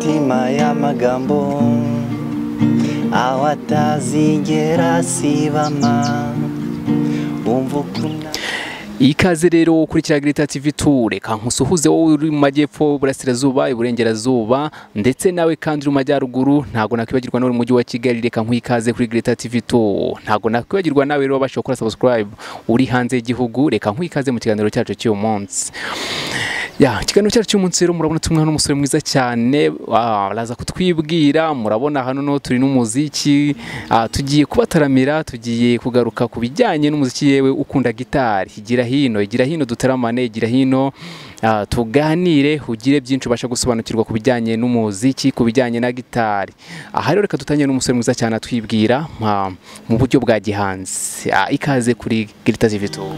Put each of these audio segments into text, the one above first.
imitima y'amagambo awatazigera sibama umva ukunda. Ikaze rero ukurikira Greater TV Tour, reka nkusuhuze wowe uri mu majyepfo, burasirazuba, iburengerazuba ndetse nawe kandi uri mu majyaruguru. Ntago nakwibagirwa n'uri mu mujyi wa Kigali, reka nkwikaze kuri Greater TV Tour. Ntago nakwibagirwa nawe rero wabasha gukora subscribe uri hanze y'igihugu, reka nkwikaze mu kiganiro cyacu cy'uyu munsi. Ikiganiro cyacu cy'umunsi rero murabona tumwe n'umusore mwiza cyane, araza kutwibwira. Murabona hano no turi n'umuziki, tugiye kubataramira, tugiye kugaruka ku bijyanye n'umuziki yewe ukunda gitari. Igira hino dutaramane, igira hino tuganire, ugire byinshi ubasha gusobanukirwa ku bijyanye n'umuziki, ku bijyanye na gitari. Aha rero reka dutangire n'umusore mwiza cyane atwibwira mu buryo bwa gihanzi. Ikaze kuri Greater TV Tour.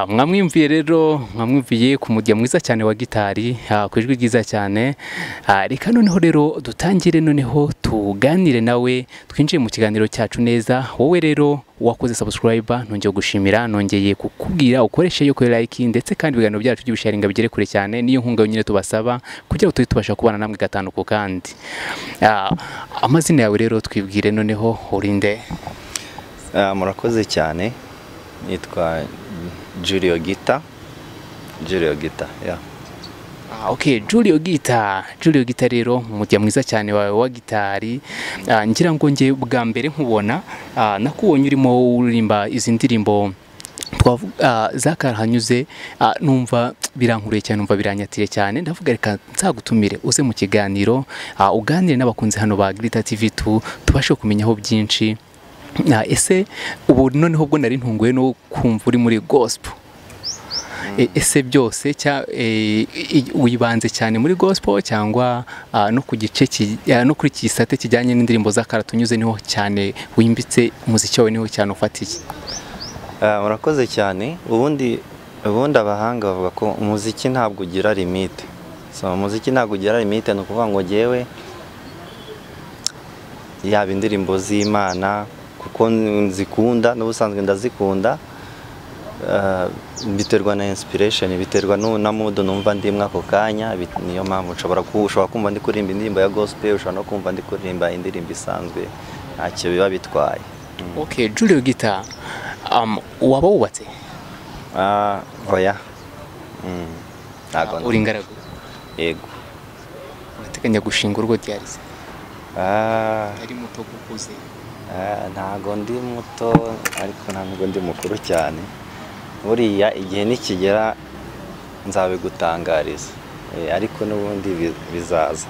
Mwamwimviye rero, mwamwimviye ku mujya mwiza cyane wa gitari, ku ijwi ryiza cyane. Reka noneho rero dutangire, noneho tuganire nawe, twinjiye mu kiganiro cyacu neza. Wowe rero wakoze subscribe, nongeye gushimira, nongeye kukubwira ukoreshe yo kuri like, ndetse kandi ibiganiro byacu by'ubusharinga bigere kure cyane. Niyo nkunga nyine tubasaba kugira ngo tubasha kubana namwe gatanu ku kandi. Amazina yawe rero twibwire noneho, urinde. Murakoze cyane, nitwa Julio Guitar, yeah. Okay, Julio Guitar rero umujya mwiza cyane wawe wa gitari. Ngira ngo nge bwa mbere nkubona, nakubonye urimo uririmba izi ndirimbo zakarahanyuze, numva birankuriye cyane, numva biranyatire cyane. Ndavuga reka nzagutumire uze mu kiganiro, uganire n'abakunzi hano ba Greater TV tubashe kumenyaho byinshi. Ese ubu noneho ubwo nari ntunguye no kumva uri muri gospel. Ese byose wibanze cyane muri gospel cyangwa no ku gice no kuri kisate kijyanye n'indirimbo zakaratunyuze niho cyane wimbitse umuziki wawe, niho cyane ufatiye? Murakoze cyane. Ubundi abahanga bavuga ko umuziki ntabwo ugira limite. Umuziki ntabwo ugira limite, no kuvuga ngo jewe yaba indirimbo z'Imana kuko nzikunda n'ubusanzwe ndazikunda, biterwa na inspiration, biterwa na mood numva ndimwe ako kanya. Niyo mpamvu ushobora kumva ndi kuririmba indirimbo ya gospel, ushobora no kumva ndi kuririmba indirimbo isanzwe, ntacyo biba bitwaye. Okay, Julio Guitar, waba wubatse? Oya. Uri ingaragu? Yego. Urateganya gushinga urugo ryari se? Ari muto kukuze? Ntago ndi muto, ariko ntabwo ndi mukuru cyane. Buriya igihe nikigera nzabigutangariza, ariko n'ubundi bizaza.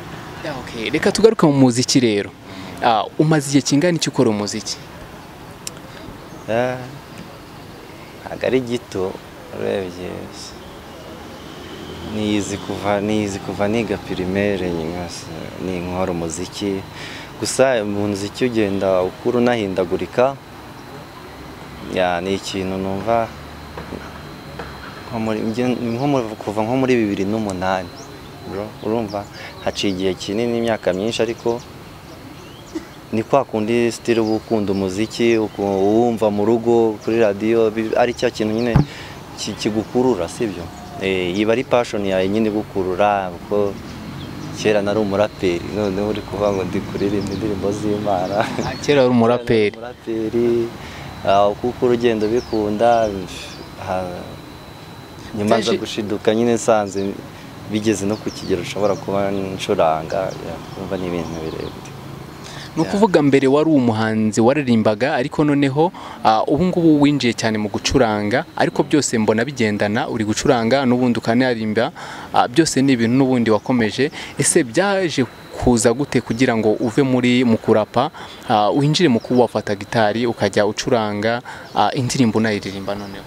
Okay, reka tugaruka mu muziki rero. Umaze igihe kingana iki ukora umuziki? Ntago ari gito, urebye nizi kuva niga primaire, ni nkora umuziki. Gusa umuziki ugenda ukura unahindagurika, ni ikintu numva kuva nko muri 2008, urumva haciye igihe kinini, imyaka myinshi, ariko ni kwa kundi style ukunda umuziki uwumva mu rugo kuri radio ari cya kintu nyine kigukurura sibyo iba ari passion yawe nyine gukurura kuko kera nari umuraperi none uri kuvuga ngo ndi kuririmba indirimbo z'Imana kera uri umuraperi kuko urugendo bikunda nyuma zo gushiduka nyine nsanze bigeze no ku kigero ushobora kuba ncuranga kumva ni ibintu birebire. Ni ukuvuga mbere wari umuhanzi waririmbaga ariko noneho ubu ngubu winjiye cyane mu gucuranga ariko byose mbona bigendana uri gucuranga n'ubundi ukanirimba byose ni ibintu n'ubundi wakomeje. Ese byaje kuza gute kugira ngo uve mu kurapa winjire mu kuba wafata gitari ukajya ucuranga indirimbo unayiririmba noneho?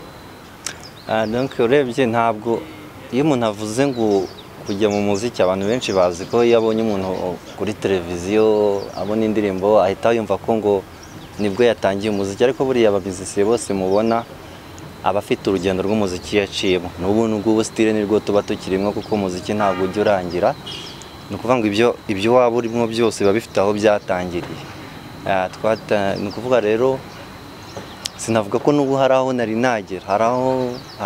Donc urebye ntabwo iyo umuntu avuze ngo kujya mu muziki abantu benshi bazi ko iyo abonye umuntu kuri televiziyo abona indirimbo ahita yumva ko ngo nibwo yatangiye umuziki ariko buriya abamizisiye bose mubona abafite urugendo rw'umuziki yaciyemo n'ubu style nirwo tuba tukirimo kuko umuziki ntabwo ujya urangira. Ni ukuvuga ngo ibyo waba urimo byose biba bifite aho byatangiriye. Ni ukuvuga rero sinavuga ko n'ubu hari aho nari nagera hari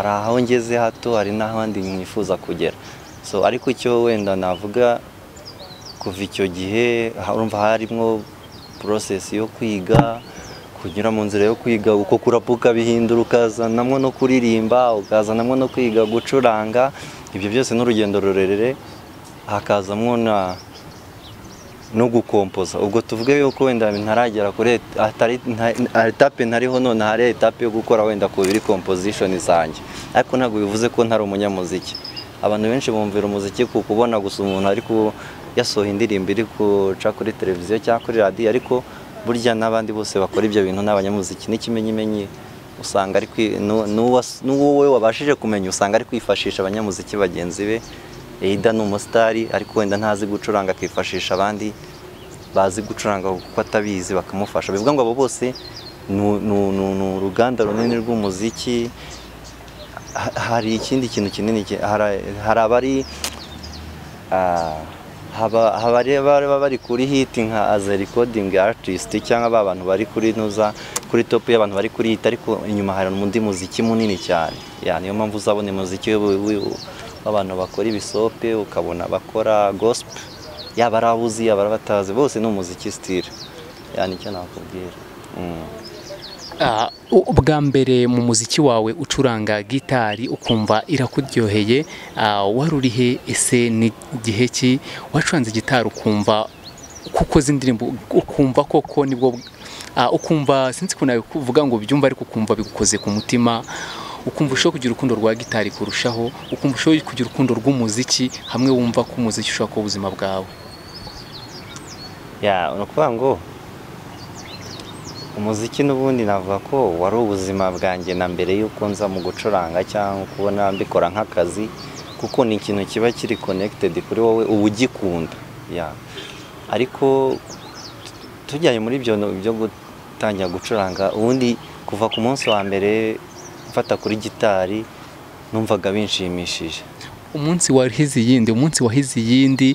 aho ngeze hato hari n'ahandi nifuza kugera. So ariko icyo wenda navuga kuva icyo gihe urumva harimo process yo kwiga kunyura mu nzira yo kwiga uko kurapuka bihindura ukazanamwo no kuririmba ukazanamwo no kwiga gucuranga ibyo byose n'urugendo rurerere hakazamwo no gukompoza. Ubwo tuvuge yuko wenda ntaragera kuri etape ntariho none hari etape yo gukora wenda ku biri composition zanjye ariko ntabwo bivuze ko ntari umunyamuziki. Abantu benshi bumvira umuziki ku kubona gusa umuntu ariko yasohoye indirimbo iri kuca kuri televiziyo cyangwa kuri radio ariko burya n'abandi bose bakora ibyo bintu n'abanyamuziki n'ikimenyimenyi usanga ari n'uwowe wabashije kumenya usanga ari kwifashisha abanyamuziki bagenzi be Eida n'umusitari ariko wenda ntazi gucuranga akifashisha abandi bazi gucuranga kuko atabizi bakamufasha. Bivuga ngo abo bose ni uruganda runini rw'umuziki. Hari ikindi kintu kinini hari abari bari kuri hit nka as a recording artist cyangwa abantu bari kuri kuri top y'abantu bari kuri hit ariko inyuma hari undi muziki munini cyane. Niyo mpamvu uzabona umuziki w'abantu bakora ibisope ukabona bakora gospel yaba arabuzi yaba batazi bose ni umuziki style. Nicyo nakubwira. Ubwa mbere mu muziki wawe ucuranga gitari ukumva irakuryoheye wari urihe? Ese ni gihe ki wacuranze gitari ukumva kuko zindirimbo ukumva koko nibwo ukumva sinzi ko nawe kuvuga ngo byumva ariko ukumva bigukoze ku mutima ukumva ushobora kugira urukundo rwa gitari kurushaho ukumva ushobora kugira urukundo rw'umuziki hamwe wumva ko umuziki ushobora kuba ubuzima bwawe? Ukuvuga ngo umuziki n'ubundi navuga ko wari ubuzima bwanjye na mbere y'uko nza mu gucuranga cyangwa kubona mbikora nk'akazi kuko ni ikintu kiba kiri connected kuri wowe uba ugikunda. Ariko tujyanye muri byo gutangira gucuranga ubundi kuva ku munsi wa mbere mfata kuri gitari numvaga binshimishije. Umunsi wahize iyindi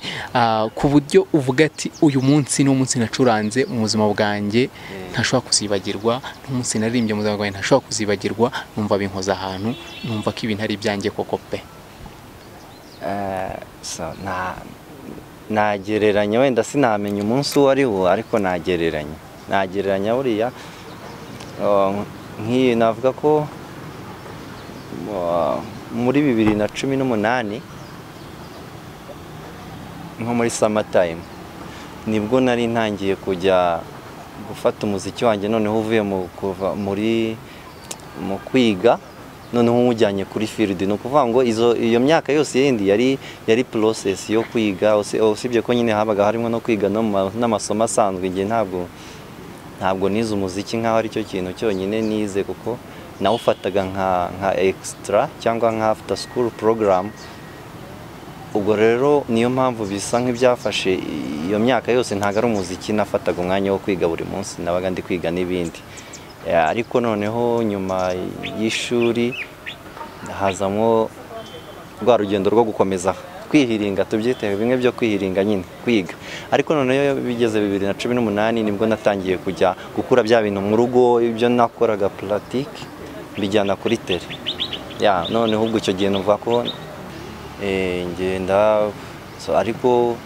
ku buryo uvuga ati uyu munsi ni umunsi nacuranze mu buzima bwanjye ntashobora kuzibagirwa n'umunsi naririmbye mu buzima bwanjye ntashobora kuzibagirwa numva binkoza ahantu numva ko ibintu ari ibyanjye koko pe? Nagereranya wenda sinamenya umunsi uwo ari wo ariko nagereranya buriya nk'iyi navuga ko muri 2018 nko muri summertime nibwo nari ntangiye kujya gufata umuziki wanjye noneho uvuye mu kwiga noneho umujyanye kuri field. Ni ukuvuga ngo iyo myaka yose yindi yari process yo kwiga usibye ko nyine habaga harimo no kwiga n'amasomo asanzwe. Ngiye ntabwo nize umuziki nk'aho ari cyo kintu cyonyine nize kuko nawufataga nka extra cyangwa nka after school program. Ubwo rero niyo mpamvu bisa nk'ibyafashe iyo myaka yose ntago ari umuziki nafataga umwanya wo kwiga buri munsi nabaga ndi kwiga n'ibindi. Ariko noneho nyuma y'ishuri hazamo rwa rugendo rwo gukomeza kwihiringa, tubyite bimwe byo kwihiringa nyine kwiga. Ariko noneho bigeze 2018 nibwo natangiye kujya gukura bya bintu mu rugo, ibyo nakoraga pratique bijyana kuri tele. Noneho ubwo icyo gihe numva ko ngenda ariko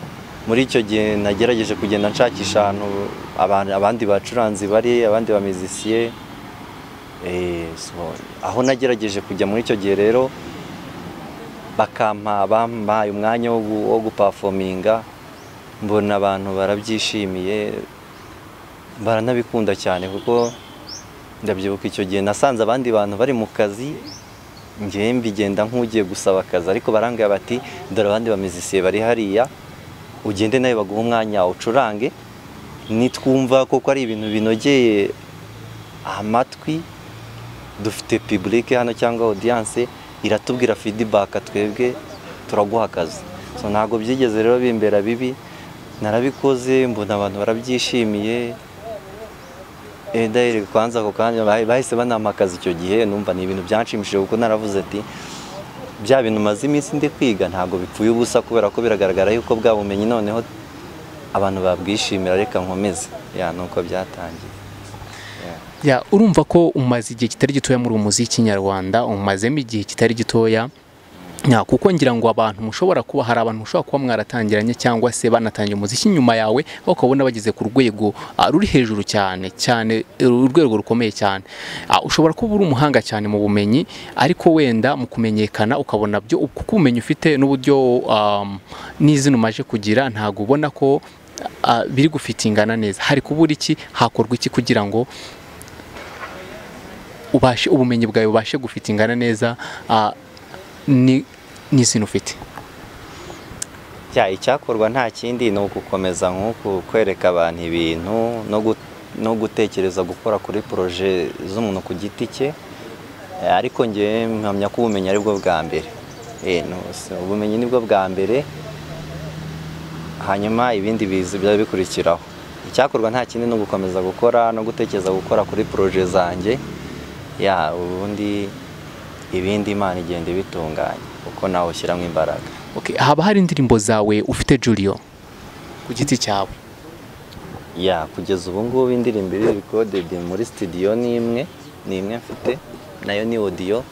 muri icyo gihe nagerageje kugenda nshakisha abandi bacuranzi bari, abandi ba musiciens, aho nagerageje kujya muri icyo gihe rero bampaye umwanya wo guperforminga, mbona abantu barabyishimiye baranabikunda cyane, kuko ndabyibuka icyo gihe nasanze abandi bantu bari mu kazi, njye mbigenda nk'ugiye gusaba akazi, ariko barambwira bati dore abandi ba musiciens bari hariya, ugende nawe baguha umwanya ucurange, nitwumva koko ari ibintu binogeye amatwi, dufite public hano cyangwa audience iratubwira feedback, twebwe turaguha akazi. Ntabwo byigeze rero bimbera bibi, narabikoze mbona abantu barabyishimiye. Daire kwanza ako kanya bahise banampa akazi icyo gihe, numva ni ibintu byanshimishije, kuko naravuze ati bya bintu maze iminsi ndi kwiga ntabwo bipfuye ubusa, kubera ko biragaragara yuko bwa bumenyi noneho abantu babwishimira, reka nkomeze. Nuko byatangiye. Urumva ko umaze igihe kitari gitoya muri umuziki nyarwanda, umazemo igihe kitari gitoya, kuko ngira ngo abantu mushobora kuba hari abantu mushobora kuba mwaratangiranye cyangwa se banatangiye umuziki nyuma yawe, aho ukabona bageze ku rwego ruri hejuru cyane cyane, urwego rukomeye cyane. Ushobora kuba uri umuhanga cyane mu bumenyi, ariko wenda mu kumenyekana ukabona byo kuko ubumenyi ufite n'uburyo n'izina umaje kugira ntabwo ubona ko biri gufitingana neza. Hari kubura iki, hakorwa iki kugira ngo ubumenyi bwawe bubashe gufitingana neza n'izina ufite? Icyakorwa nta kindi ni ugukomeza nk'uku kwereka abantu ibintu no gutekereza gukora kuri projet z'umuntu ku giti cye, ariko njye mpamya ko ubumenyi ari bwo bwa mbere. Ubumenyi ni bwo bwa mbere, hanyuma ibindi biza bikurikiraho. Icyakorwa nta kindi no gukomeza gukora no gutekereza gukora kuri projet zanjye, ubundi ibindi Imana igenda ibitunganya uko nawe ushyiramo imbaraga. Haba hari indirimbo zawe ufite Julio ku giti cyawe? Kugeza ubu ngubu indirimbo iri recorded muri studio ni imwe mfite, nayo ni audio.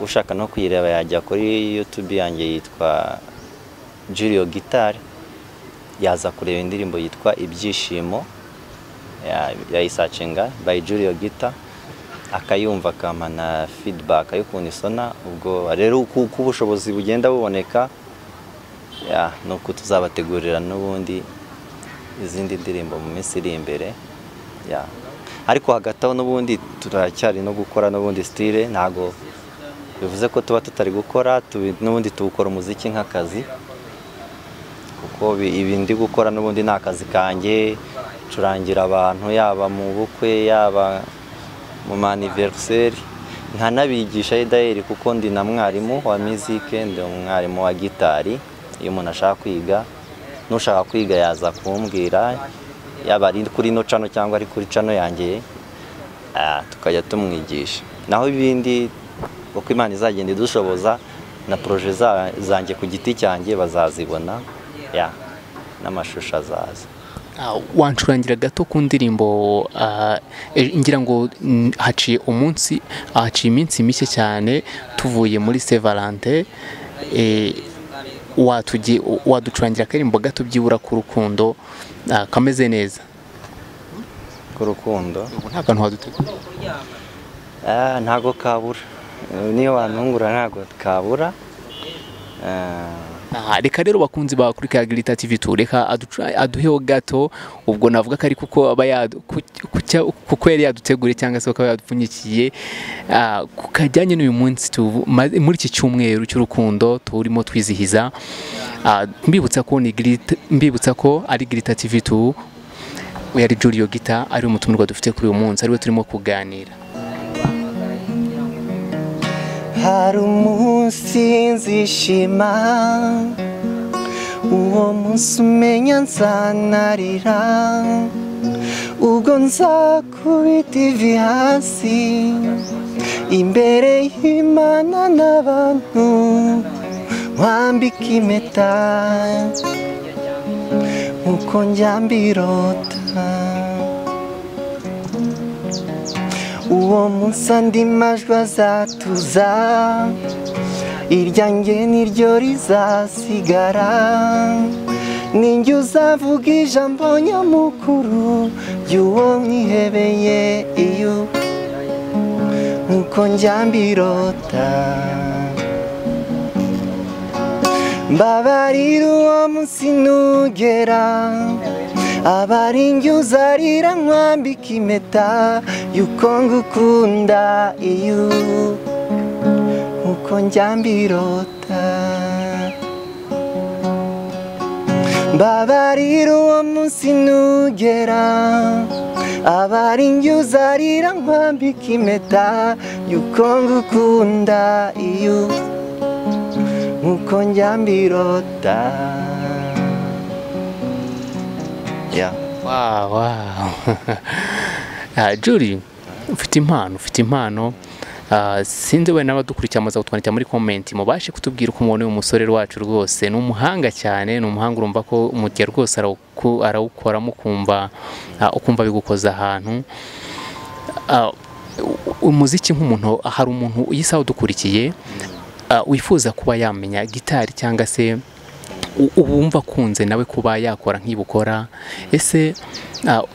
Ushaka no kuyireba yajya kuri YouTube yanjye, yitwa Julio Guitar, yaza kureba indirimbo yitwa Ibyishimo, yayisacinga by Julio Guitar, akayumva akama na feedback y'ukuntu isona. Ubwo rero uko ubushobozi bugenda buboneka, nuko tuzabategurira n'ubundi izindi ndirimbo mu minsi iri imbere. Ariko hagati aho n'ubundi turacyari no gukora n'ubundi style, ntago bivuze ko tuba tutari gukora, n'ubundi tuwukora umuziki nk'akazi, kuko ibi ndi gukora n'ubundi ni akazi kanjye, curangira abantu yaba mu bukwe yaba mu anniversaire, nkanabigisha Daire, kuko ndi na mwarimu wa music, ndi umwarimu wa gitari. Iyo umuntu ashaka kwiga, nushaka kwiga yaza kumbwira, yaba ari kuri no channel cyangwa ari kuri channel yanjye, tukajya tumwigisha. Naho ibindi uko Imana izagenda idushoboza na projet zanjye ku giti cyanjye bazazibona, n'amashusho azaza. Wancurangira gato ku ndirimbo, ngira ngo haciye iminsi mike cyane tuvuye muri Saint Valentin, waducurangira akarimbo gato byibura ku rukundo kameze neza? Ku rukundo nta kantu wadutegura? Ntago kabura, niyo wantungura ntago kabura. Reka rero bakunzi ba kuri Karagirita TV2, reka aduheho gato, ubwo navuga ko ari kuko aba kuko yari yaduteguriye cyangwa se akaba yadupfunyikiye ku kajyanye n'uyu munsi muri iki cyumweru cy'urukundo turimo twizihiza. Mbibutsa ko ari Girita TV2, yari Julio Guitar, ari umutumirwa dufite kuri uyu munsi, ariwe turimo kuganira. Hari umunsi nzishima, uwo munsi umenya nzanarira, ubwo nzakubita ivi hasi imbere y'Imana n'abantu, nkwambika impeta nkuko njya mbirota uwo munsi andi majwi azatuza iryanjye niryo rizasigara ninjye uzavuga ijambo nyamukuru ry'uwo mwihebeye iyo nkuko njya mbirota mbabarira uwo munsi nugera abari njye uzarira nkwambika impeta yuko ngukunda iyo nkuko njya mbirota mbabarira uwo munsi nugera abari njye uzarira nkwambika impeta yuko ngukunda iyo nkuko njya mbirota. Wow. Julie, ufite impano sinzi we n'abadukurikiye amaze kutwandikira muri comment mubashe kutubwira uko umuntu umusore wacu rwose ni umuhanga cyane, ni umuhanga urumva ko umugiye rwose arawukoramo ukumva bigukoza ahantu. Umuziki nk'umuntu, hari umuntu yisaho dukurikiye wifuza kuba yamenya gitari cyangwa se ubumva kunze nawe kuba yakora nk'ibukora, ese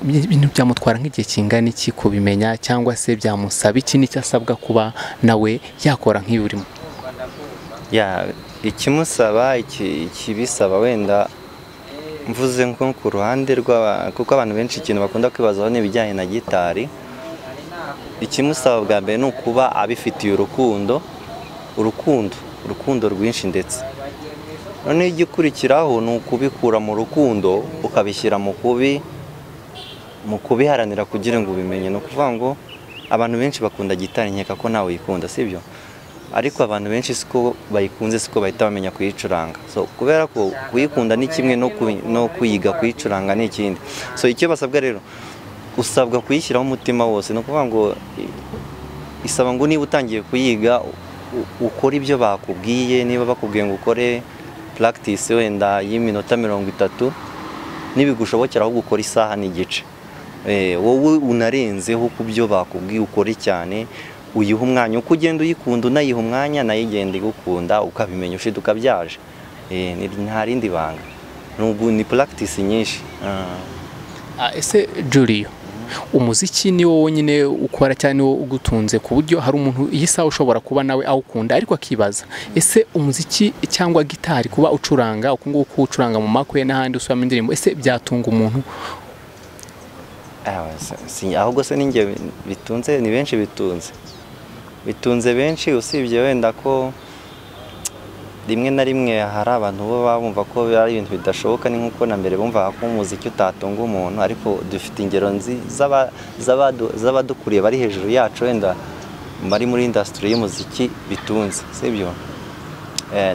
ibintu byamutwara nk'igihe kingana iki kubimenya cyangwa se byamusaba iki n'icyo asabwa kuba nawe yakora nk'iburimo? Ikimusaba ikibisaba wenda mvuze nko ku ruhande kuko abantu benshi ikintu bakunda kwibazaho n'ibijyanye na gitari. Ikimusaba bwa mbere ni ukuba abifitiye urukundo rwinshi, ndetse noneho igikurikiraho ni ukubikura mu rukundo ukabishyira mu kubiharanira kugira ngo ubimenye. Ni ukuvuga ngo abantu benshi bakunda gitari, nkeka ko nawe uyikunda, sibyo? Ariko abantu benshi siko bayikunze, siko bahita bamenya kuyicuranga. So kubera ko kuyikunda ni kimwe no kuyiga kuyicuranga ni ikindi. So icyo basabwa rero, usabwa kuyishyiraho umutima wose. Ni ukuvuga ngo isaba ngo niba utangiye kuyiga ukora ibyo bakubwiye. Niba bakubwiye ngo ukore practice wenda y'iminota 30, nibigushobokera aho gukora isaha n'igice, wowe unarenzeho ku byo bakubwiye ukore cyane, uyiha umwanya. Uko ugenda uyikunda unayiha umwanya, nayo igenda igukunda, ukabimenya ushiduka byaje. Nta rindi banga, ni practice nyinshi. Ese Julie, umuziki ni wowe nyine ukora cyane, wo ugutunze ku buryo hari umuntu yisaho ushobora kuba nawe awukunda ariko akibaza ese umuziki cyangwa gitari kuba ucuranga uko nguko ucuranga mu makwe n'ahandi usubamo indirimbo, ese byatunga umuntu? Ahubwo se ninjye bitunze, ni benshi bitunze benshi, usibye wenda ko rimwe na rimwe hari abantu bo bumva ko ari ibintu bidashoboka. Ni nkuko na mbere bumva ko umuziki utatunga umuntu, ariko dufite ingero z'abadukuriye bari hejuru yacu, wenda bari muri industry y'umuziki bitunze, sibyo?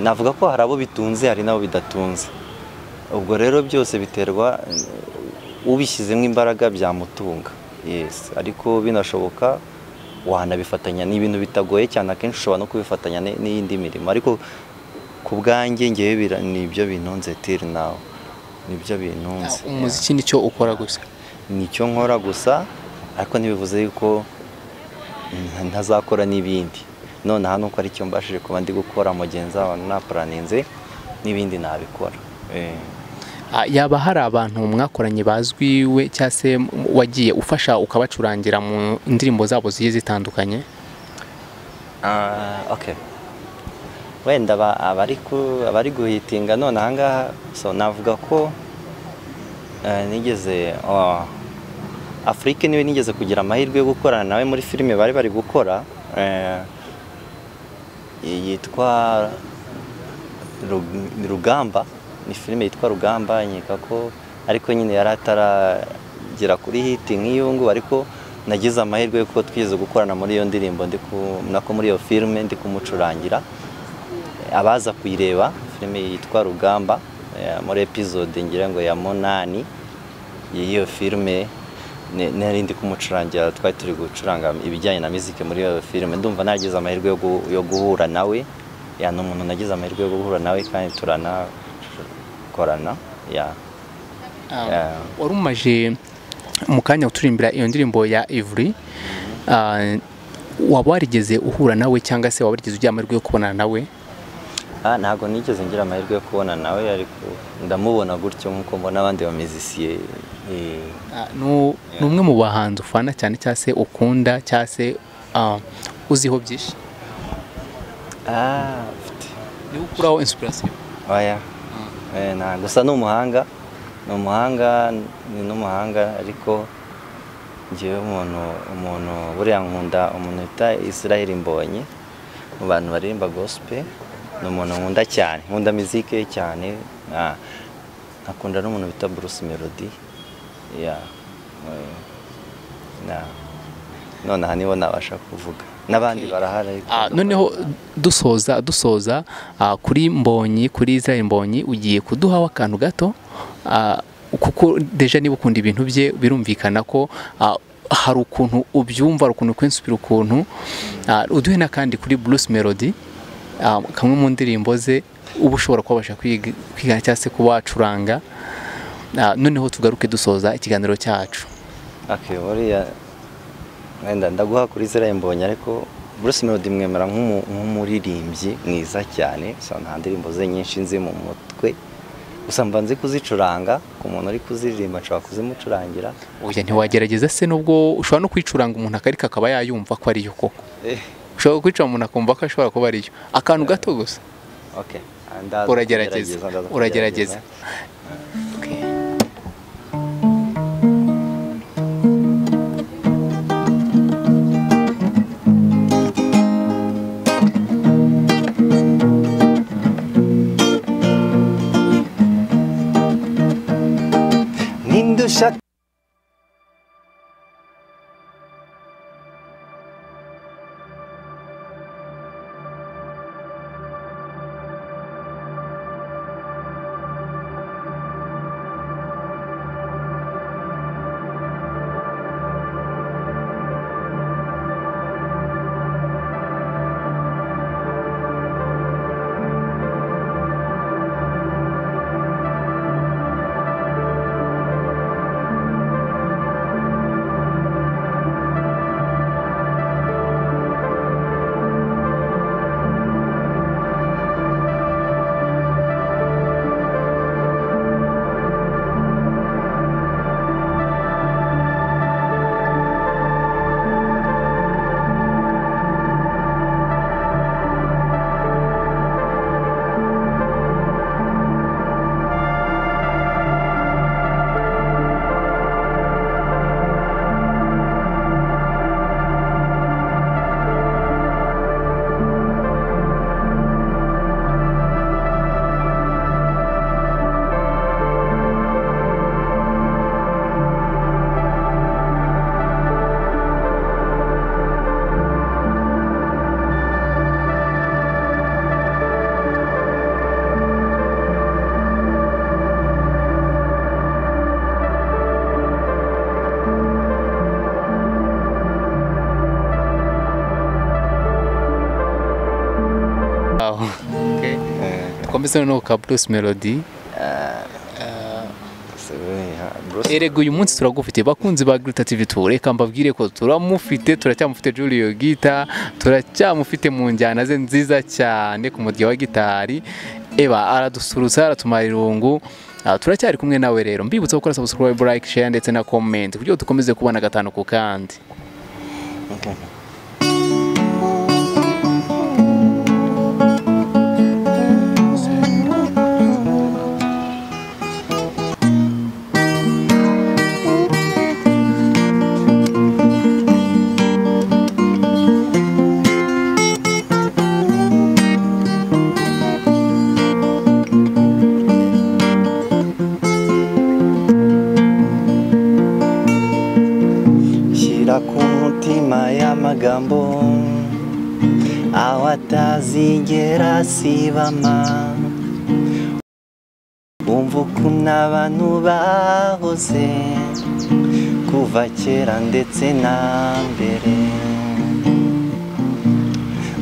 Navuga ko hari abo bitunze, hari nabo bidatunze. Ubwo rero byose biterwa ubishyizemo imbaraga byamutunga. Yes, ariko binashoboka wanabifatanya. Ni ibintu bitagoye cyane, akenshi ushobora no kubifatanya n'iyindi mirimo. Ariko ku bwanjye ngewe nibyo bintunze till now, nibyo bintunze. Umuziki nicyo ukora gusa? Nicyo nkora gusa, ariko ntibivuze yuko ntazakora n'ibindi. None hano uko ari cyo mbashije kuba ndi gukora mugenzi wawe na planinze n'ibindi nabikora. Yaba hari abantu mwakoranye bazwi we cyangwa se wagiye ufasha ukabacurangira mu indirimbo zabo zigiye zitandukanye? Okay. Wenda abari guhitinga none ahangaha, so navuga ko nigeze Afrique niwe nigeze kugira amahirwe yo gukorana nawe muri filime bari gukora, yitwa Rugamba. Ni filime yitwa Rugamba, nkeka ko ariko nyine yari ataragera kuri hit nk'iyungu, ariko nagize amahirwe yuko twigeze gukorana muri iyo ndirimbo, nako muri iyo filime ndi kumucurangira. Abaza kuyireba filime yitwa Rugamba muri episode ngira ngo ya 8 y'iyo filime, nari ndi kumucurangira, twari turi gucuranga ibijyanye na music muri iyo filime. Ndumva nagize amahirwe yo guhura nawe ya ni umuntu nagize amahirwe yo guhura nawe kandi turanakorana ya wari umaje mu kanya uturimbira iyo ndirimbo ya Ivry waba warigeze uhura nawe cyangwa se waba warigeze ugira amahirwe yo kubonana nawe? Ntabwo nigeze ngira amahirwe yo kubona nawe ariko ndamubona gutyo nkuko mbona abandi bamizisiye. Ni umwe mu bahanzi ufana cyane cyangwa se ukunda cyangwa se uziho byinshi? Ni ukuraho inspiration? Oya, gusa ni umuhanga ariko ngewe umuntu buriya nkunda umuntu bita Israel Mbonyi mu bantu baririmba gospel. Ni umuntu nkunda cyane, nkunda muzike cyane. Nakunda n'umuntu bita Bruce Melody. Noneho nibo nabasha kuvuga, n'abandi barahari. Noneho dusoza kuri Mbonyi, kuri Israel Mbonyi ugiye kuduhaho akantu gato, kuko deja niba ukunda ibintu bye birumvikana ko hari ukuntu ubyumva, hari ukuntu kwinspira ukuntu. Uduhe n'akandi kuri Bruce Melody, kamwe mu ndirimbo ze uba ushobora kubasha kwigana cyangwa se kuba wacuranga, noneho tugaruke dusoza ikiganiro cyacu. Buriya wenda ndaguha kuri Israel Mbonyi, ariko Bruce Melody mwemera nk'umuririmbyi mwiza cyane. Nta ndirimbo ze nyinshi nzi mu mutwe, gusa mba nzi kuzicuranga. Ku muntu uri kuziririmba nshobora kuzimucurangira. Oya, ntiwagerageza se? Nubwo ushobora no kwicuranga umuntu akarika akaba yayumva ko ari yo koko. Ushobora kwicura umuntu akumva ko ashobora kuba ari yo. Akantu gato gusa. Uragerageza. Nindusha Komeza no ka Bruce Melody. Erego uyu munsi turagufite bakunzi ba Greater TV Tour, reka mbabwire ko turacyamufite Julio Guitar, turacyamufite mu njyana ze nziza cyane ku mudya wa gitari. Aradusurutsa, aratumara irungu. Turacyari kumwe nawe rero, mbibutsa gukora subscribe, like, share ndetse na comment kugira ngo dukomeze kubana gatanu ku kandi. Amagambo awatazigera sibama, umva ukuntu abantu bahoze kuva kera ndetse na mbere.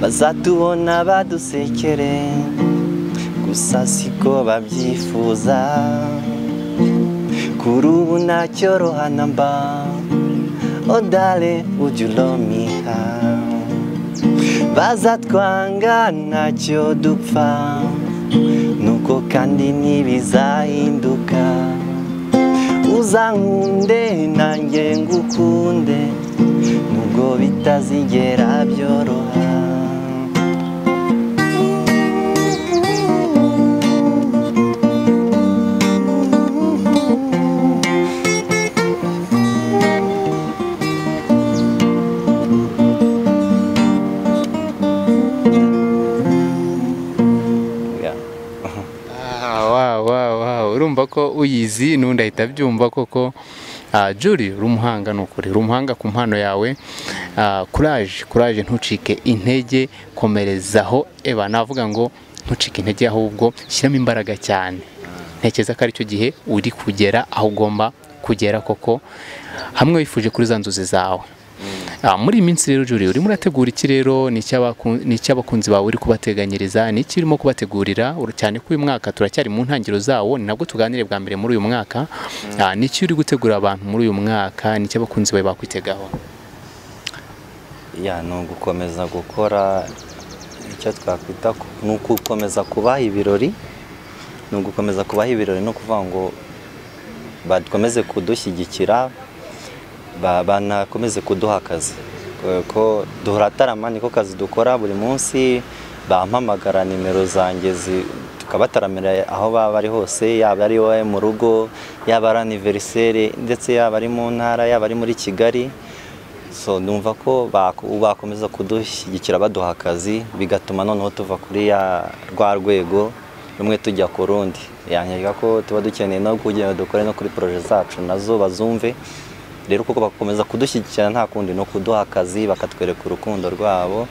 bazatubona badusekere gusa siko babyifuza kuri ubu ntacyorohana mba oh darling would you love me how bazatwanga ntacyo dupfa nuko kandi ntibizahinduka uzankunde nanjye ngukunde nubwo bitazigera byoroha urumva ko uyizi n'undi ahita abyumva koko. Julie uri umuhanga n'ukuri, uri umuhanga ku mpano yawe. Courage ntucike intege, komerezaho. Navuga ngo ntucike intege, ahubwo shyiramo imbaraga cyane. Ntekereza ko aricyo gihe uri kugera aho ugomba kugera koko, hamwe wifuje kuri za nzozi zawe. Muri iyi minsi rero Julie urimo urategura iki rero? Ni icy'abakunzi bawe uri kubateganyiriza? Ni iki urimo kubategurira? Cyane ko uyu mwaka turacyari mu ntangiriro zawo, ni nabwo tuganire bwa mbere muri uyu mwaka. Ni iki uri gutegura abantu muri uyu mwaka? Ni icy'abakunzi bawe bakwitegaho? Ni ugukomeza gukora icyo twakwita ni ugukomeza kubaha ibirori. Ni ugukomeza kubaha ibirori no kuvuga ngo bakomeze kudushyigikira, banakomeze kuduha akazi ko duhora tarama, niko kazi dukora buri munsi. Bampamagara nimero zanjye tukabataramira aho baba bari hose, yaba ari wowe mu rugo, yaba ari anniversaire, ndetse yaba ari mu ntara, yaba ari muri Kigali. So numva ko bakomeza kudushyigikira baduha akazi, bigatuma noneho tuva kuri rwa rwego rumwe tujya ku rundi. Yanyereka ko tuba dukeneye no kugira dukore no kuri projet zacu nazo bazumve. Rero kuko bakomeza kudushyigikira nta kundi no kuduha akazi, bakatwereka urukundo rwabo.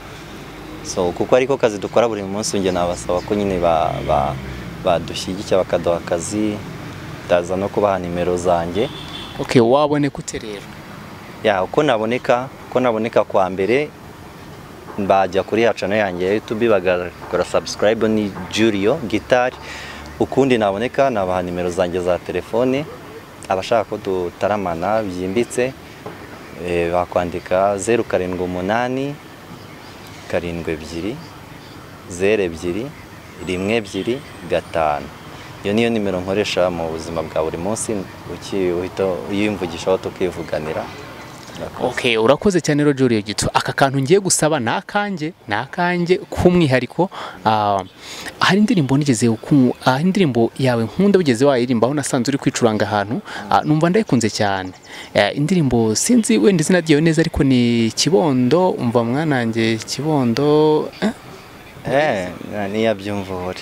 So kuko ariko kazi dukora buri munsi, nge nabasaba ko nyine badushyigikira bakaduha akazi. Ndaza no kubaha nimero zanjye. Okay, waboneka ute rero? Uko naboneka kwa mbere bajya kuri channel yanjye ya YouTube bagakora subscribe, ni Julio Guitar. Ukundi naboneka nabaha nimero zanjye za telefone, abashaka ko dutaramana byimbitse bakwandika 078 72 02 12 5. Iyo niyo nimero nkoresha mu buzima bwa buri munsi, uhita uyimvugishaho tukivuganira. Okay, urakoze cyane rero Julio Gito. Aka kantu ngiye gusaba nakanjye kumwihariko. Hari indirimbo nigeze indirimbo yawe nkunda bigeze wayirimba aho nasanze uri kwicuranga ahantu, numva ndayikunze cyane. Indirimbo sinzi wenda izina ryayo neza, ariko ni Kibondo. Umva mwanange Kibondo, niyabyumvuhore.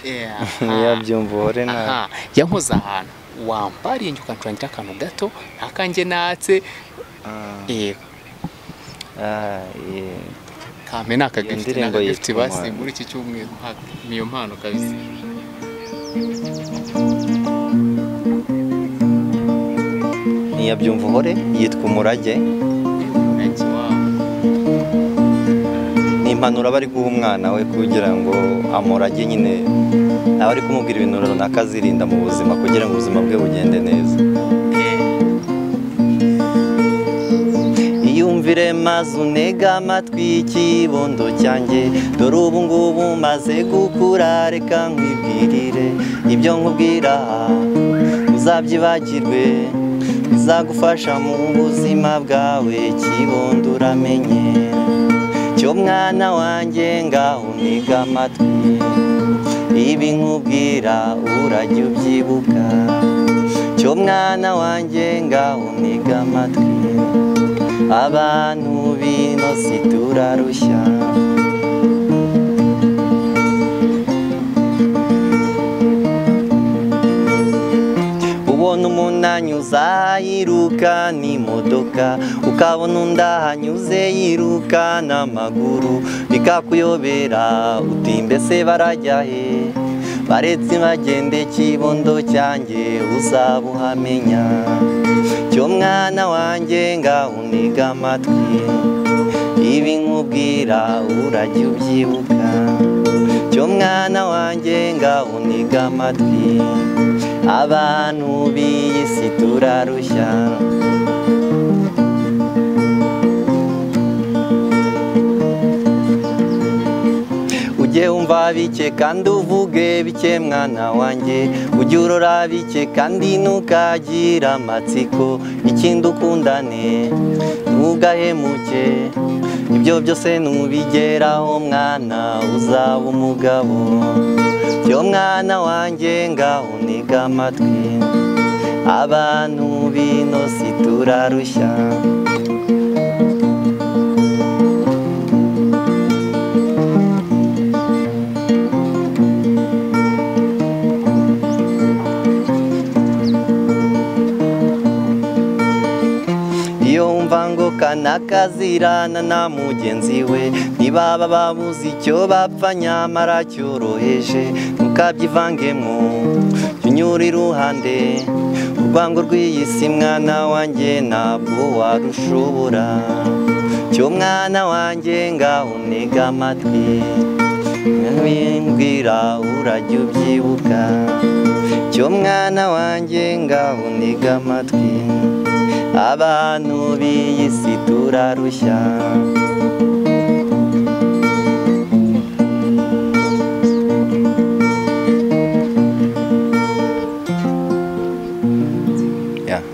Niyabyumvuhore na yankoza ahantu wambariye njye ukancurangira akantu gato nakanjye natse. Kame nakagafite basi muri iki cyumweru niyo mpano kabisa. Niyabyumvuhore yitwa Umurage. Ni impanuro bari guha umwana we kugira ngo amurage, nyine abari kumubwira ibintu runaka azirinda mu buzima kugira ngo ubuzima bwe bugende neza. Iyumvire maze unega amatwi Kibondo cyanjye, dore ubu ngubu maze gukura, reka nkwibwirire ibyo nkubwira uzabyibagirwe, bizagufasha mu buzima bwawe. Kibondo uramenye cyo mwana wanjye, ngaho unega amatwi, ibi nkubwira urajya ubyibuka. Cyo mwana wanjye, ngaho unega amatwi, abantu bino si turarushya. Ubona umuntu anyuza yiruka n'imodoka, ukabona undi ahanyuze yiruka n'amaguru, bikakuyobera uti mbese barajya he? Baretse bagende Kibondo cyanjye uzabuhamenya. Cyo cyo mwana wanjye ngaho uniga amatwi, ibi nkubwira urajya ubyibuka, cyo mwana wanjye ngaho uniga amatwi, abantu b'iyi si turarushya. Ujye wumva bike kandi uvuge bike mwana wanjye, ujye urora bike kandi ntukagira amatsiko, ikindi ukundane ntugahemuke, ibyo byose nubigeraho mwana uzaba umugabo, cyo mwana wanjye ngaho uniga amatwi, abantu b'ino si turarushya. Iyo wumva ngo kanakazirana na mugenzi we, ntibaba babuze icyo bapfa nyamara cyoroheje, ntukabyivangemo jya unyura iruhande, urwango rw'iyi si mwana wanjye ntabwo warushobora, cyo mwana wanjye ngaho uniga amatwi, mbwira urajya ubyibuka, cyo mwana wanjye ngaho uniga amatwi, abantu b'iyi si turarushya.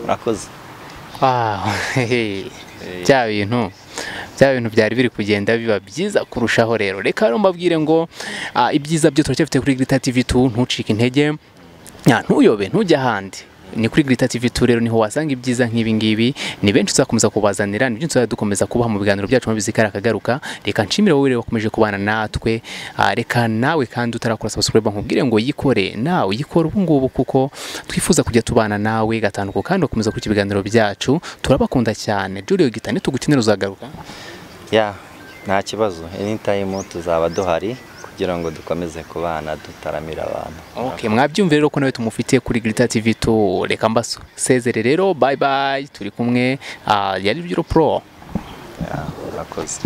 Murakoze. Bya bintu byari biri kugenda biba byiza kurushaho. Rero reka rero mbabwire ngo ibyiza byo turacyafite kuri Glita TV2, ntucike intege, ntuyobe, ntujya ahandi, ni kuri Glita TV2 rero niho wasanga ibyiza nk'ibi ngibi. Ni benshi tuzakomeza kubazanira, ni byinshi tuzadukomeza kubaha mu biganiro byacu mubizikara akagaruka. Reka nshimire wowe rero wakomeje kubana natwe, reka nawe kandi utarakora subscribe nkubwire ngo yikore, nawe yikora ubu ngubu, kuko twifuza kujya tubana nawe gatanuko kandi ukomeza kuri ibiganiro byacu. Turabakunda cyane. Julio Gitane tugukenera uzagaruka. Nta kibazo, anytime tuzaba duhari kugira ngo dukomeze kubana dutaramira abantu. Mwabyumve rero ko nawe tumufite kuri Glita TV2. Reka mbasezere rero, bye bye, turi kumwe, yari Biro Pro. Murakoze.